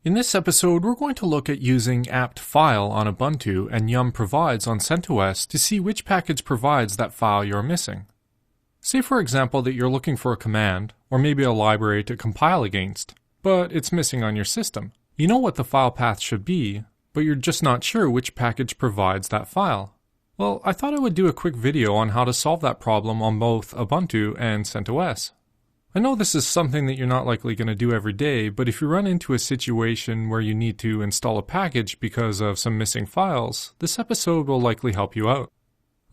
In this episode, we're going to look at using apt file on Ubuntu and YUM provides on CentOS to see which package provides that file you're missing. Say for example that you're looking for a command, or maybe a library to compile against, but it's missing on your system. You know what the file path should be, but you're just not sure which package provides that file. Well, I thought I would do a quick video on how to solve that problem on both Ubuntu and CentOS. I know this is something that you're not likely going to do every day, but if you run into a situation where you need to install a package because of some missing files, this episode will likely help you out.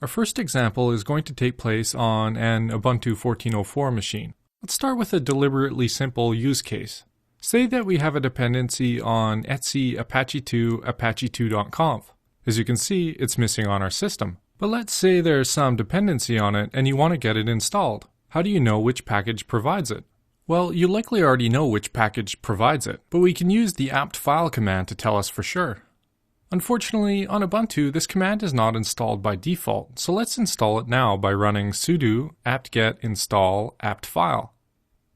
Our first example is going to take place on an Ubuntu 14.04 machine. Let's start with a deliberately simple use case. Say that we have a dependency on etc apache2 apache2.conf. As you can see, it's missing on our system. But let's say there's some dependency on it and you want to get it installed. How do you know which package provides it? Well, you likely already know which package provides it, but we can use the apt file command to tell us for sure. Unfortunately, on Ubuntu, this command is not installed by default, so let's install it now by running sudo apt-get install apt file.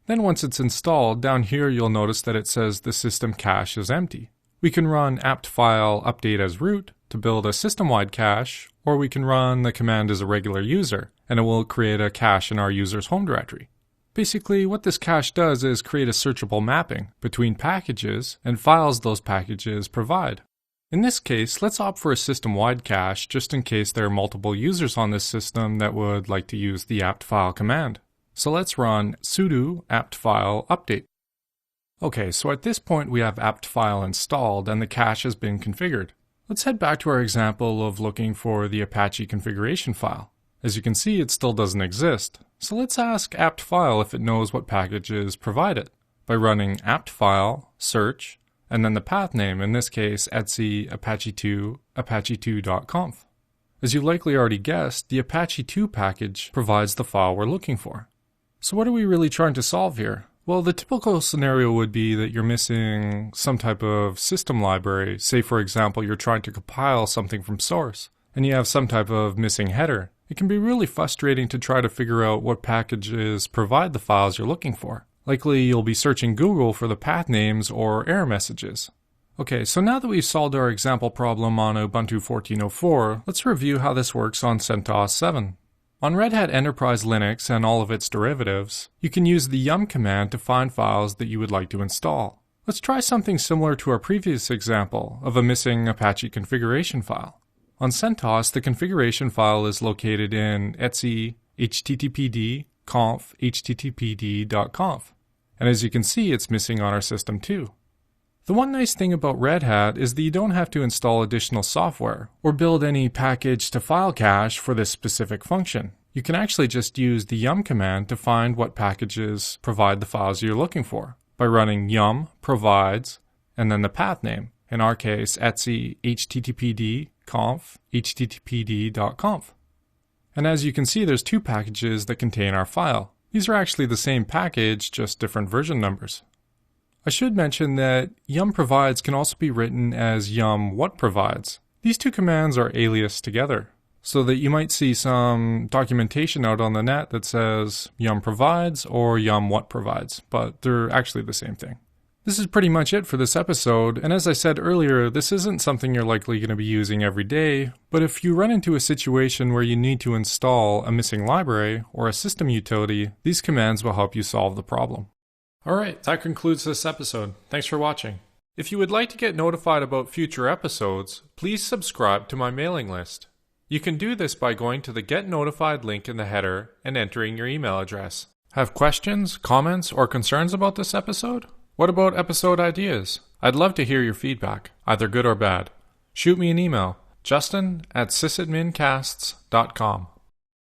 Then once it's installed, down here you'll notice that it says the system cache is empty. We can run apt file update as root to build a system-wide cache, or we can run the command as a regular user, and it will create a cache in our user's home directory. Basically, what this cache does is create a searchable mapping between packages and files those packages provide. In this case, let's opt for a system-wide cache just in case there are multiple users on this system that would like to use the apt file command. So let's run sudo apt file update. Okay, so at this point we have apt file installed and the cache has been configured. Let's head back to our example of looking for the Apache configuration file. As you can see, it still doesn't exist. So let's ask apt file if it knows what packages provide it by running apt file search and then the path name, in this case etc apache2 apache2.conf. As you likely already guessed, the apache2 package provides the file we're looking for. So what are we really trying to solve here? Well, the typical scenario would be that you're missing some type of system library. Say, for example, you're trying to compile something from source, and you have some type of missing header. It can be really frustrating to try to figure out what packages provide the files you're looking for. Likely, you'll be searching Google for the path names or error messages. Okay, so now that we've solved our example problem on Ubuntu 14.04, let's review how this works on CentOS 7. On Red Hat Enterprise Linux and all of its derivatives, you can use the YUM command to find files that you would like to install. Let's try something similar to our previous example of a missing Apache configuration file. On CentOS, the configuration file is located in etc httpd conf httpd.conf, and as you can see, it's missing on our system too. The one nice thing about Red Hat is that you don't have to install additional software or build any package to file cache for this specific function. You can actually just use the yum command to find what packages provide the files you're looking for by running yum provides and then the path name, in our case etc httpd conf httpd.conf. And as you can see, there's two packages that contain our file. These are actually the same package, just different version numbers. I should mention that yum provides can also be written as yum what provides. These two commands are aliased together, so that you might see some documentation out on the net that says yum provides or yum what provides, but they're actually the same thing. This is pretty much it for this episode, and as I said earlier, this isn't something you're likely going to be using every day, but if you run into a situation where you need to install a missing library or a system utility, these commands will help you solve the problem. Alright, that concludes this episode. Thanks for watching. If you would like to get notified about future episodes, please subscribe to my mailing list. You can do this by going to the Get Notified link in the header and entering your email address. Have questions, comments, or concerns about this episode? What about episode ideas? I'd love to hear your feedback, either good or bad. Shoot me an email, justin@sysadmincasts.com.